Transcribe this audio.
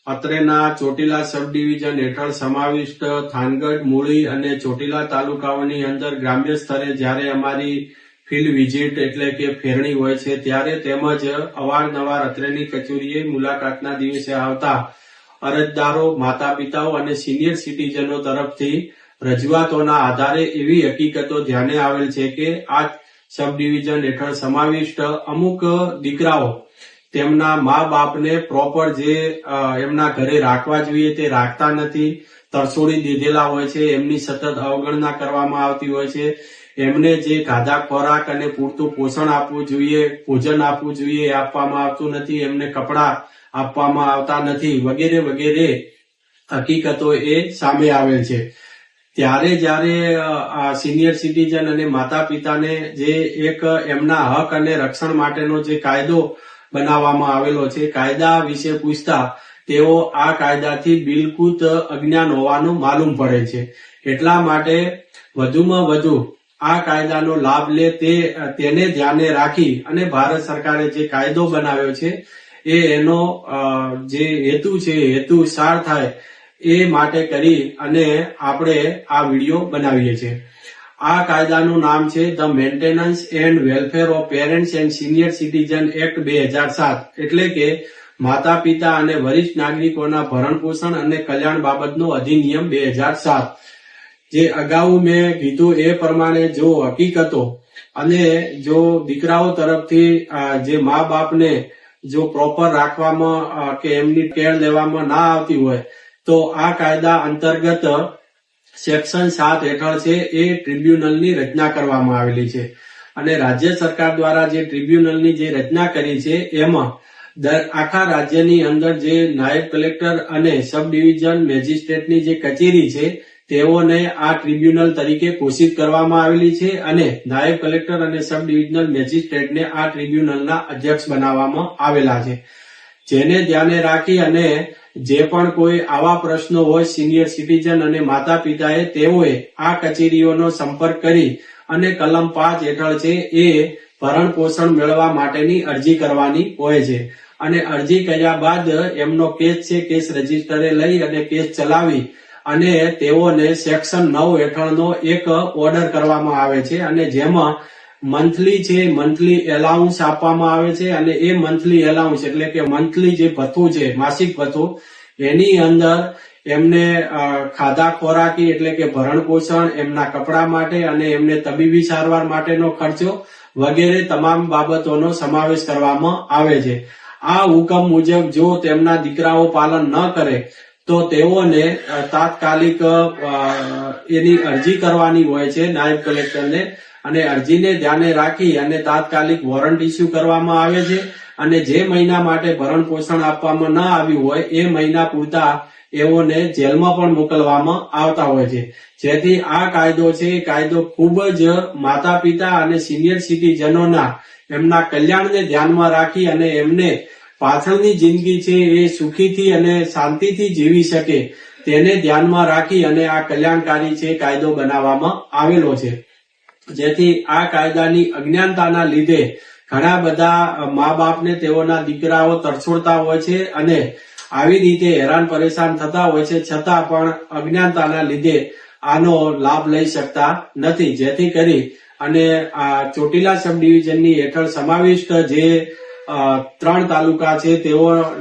અત્રેના ચોટીલા સબ division હેઠળ સમાવિષ્ટ થાનગઢ, મૂળી અને ચોટીલા તાલુકાઓની અંદર ગ્રામ્ય સ્તરે જ્યારે અમારી ફિલ્ડ વિઝિટ એટલે કે ફેરણી હોય છે ત્યારે તેમજ અવારનવાર અત્રેની કચેરીએ મુલાકાતના દિવસે આવતા અરજદારો, માતા પિતાઓ અને સિનિયર સિટીઝનો તરફથી રજૂઆતોના આધારે એવી હકીકતો ધ્યાને આવેલ છે કે આ સબ ડિવિઝન હેઠળ સમાવિષ્ટ અમુક દીકરાઓ તેમના મા બાપને પ્રોપર જે એમના ઘરે રાખવા જોઈએ તે રાખતા નથી, તરછોડી દીધેલા હોય છે, એમની સતત અવગણના કરવામાં આવતી હોય છે, એમને જે ખાધા ખોરાક અને પૂરતું પોષણ આપવું જોઈએ, ભોજન આપવું જોઈએ એ આપવામાં આવતું નથી, એમને કપડાં આપવામાં આવતા નથી વગેરે વગેરે હકીકતો એ સામે આવેલ છે। ત્યારે જ્યારે સિનિયર સિટીઝન અને માતા પિતાને જે એક એમના હક અને રક્ષણ માટેનો જે કાયદો બનાવવામાં આવેલો છે, કાયદા વિશે પૂછતા તેઓ આ કાયદાથી બિલકુલ અજ્ઞાન હોવાનું માલુમ પડે છે। એટલા માટે વધુમાં વધુ આ કાયદાનો લાભ લે તેને ધ્યાને રાખી અને ભારત સરકારે જે કાયદો બનાવ્યો છે એનો જે હેતુ છે હેતુ સાર થાય એ માટે કરી અને આપણે આ વિડીયો બનાવીએ છીએ। આ કાયદાનું નામ છે the maintenance and welfare of parents and senior citizen act 2007 એટલે કે માતા પિતા અને વરિષ્ઠ નાગરિકોના ભરણ પોષણ અને કલ્યાણ બાબતનો અધિનિયમ 2007। જે અગાઉ મેં કીધું એ પ્રમાણે જો હકીકતો અને જો દીકરાઓ તરફથી જે મા બાપને જો પ્રોપર રાખવામાં કે એમની કેર લેવામાં ના આવતી હોય તો આ કાયદા અંતર્ગત સેક્શન 7 હેઠળ છે એ ટ્રિબ્યુનલની રચના કરવામાં આવેલી છે અને રાજ્ય સરકાર દ્વારા જે ટ્રિબ્યુનલની જે રચના કરી છે એમાં આખા રાજ્યની અંદર જે નાયબ કલેક્ટર અને સબ ડિવિઝન મેજિસ્ટ્રેટની જે કચેરી છે તેઓને આ ટ્રિબ્યુનલ તરીકે ઘોષિત કરવામાં આવેલી છે અને નાયબ કલેક્ટર અને સબ ડિવિઝનલ મેજિસ્ટ્રેટને આ ટ્રિબ્યુનલના અધ્યક્ષ બનાવવામાં આવેલા છે। જેને ધ્યાને રાખી અને જે પણ કોઈ આવા પ્રશ્નો હોય સિનિયર સિટીઝન અને માતા પિતાએ તેઓએ આ કચેરીઓનો સંપર્ક કરી અને કલમ 5 હેઠળ છે એ ભરણ પોષણ મેળવવા માટેની અરજી કરવાની હોય છે અને અરજી કર્યા બાદ એમનો કેસ છે કેસ રજીસ્ટરે લઈ અને કેસ ચલાવી અને તેઓને સેક્શન 9 હેઠળનો એક ઓર્ડર કરવામાં આવે છે અને જેમાં મંથલી એલાઉન્સ આપવામાં આવે છે અને એ મંથલી એલાઉન્સ એટલે કે મંથલી જે ભથ્થું છે માસિક ભથ્થું એની અંદર એમને ખાધા ખોરાકી એટલે કે ભરણ પોષણ, એમના કપડા માટે અને એમને તબીબી સારવાર માટેનો ખર્ચો વગેરે તમામ બાબતોનો સમાવેશ કરવામાં આવે છે। આ હુકમ મુજબ જો તેમના દીકરાઓ પાલન ન કરે તો તેઓને તાત્કાલિક એની અરજી કરવાની હોય છે નાયબ કલેક્ટરને અને અરજીને ધ્યાને રાખી અને તાત્કાલિક વોરંટ ઇસ્યુ કરવામાં આવે છે અને જે મહિના માટે ભરણ પોષણ આપવામાં ન આવ્યું હોય એ મહિના પૂરતા એઓને જેલમાં પણ મોકલવામાં આવતા હોય છે। જેથી આ કાયદો છે એ કાયદો ખૂબ જ માતા પિતા અને સિનિયર સિટીઝનોના એમના કલ્યાણને ધ્યાનમાં રાખી અને એમને પાછળની જિંદગી છે એ સુખીથી અને શાંતિથી જીવી શકે તેને ધ્યાનમાં રાખી અને આ કલ્યાણકારી છે કાયદો બનાવવામાં આવેલો છે। જેથી આ કાયદાની અજ્ઞાનતાના લીધે ઘણા બધા મા બાપને તેઓના દીકરાઓ તરછોડતા હોય છે અને આવી રીતે હેરાન પરેશાન થતા હોય છે છતાં પણ અજ્ઞાનતાના લીધે આનો લાભ લઈ શકતા નથી। જેથી કરી અને આ ચોટીલા સબ ડિવિઝનની હેઠળ સમાવિષ્ટ જે 3 તાલુકા છે તેઓ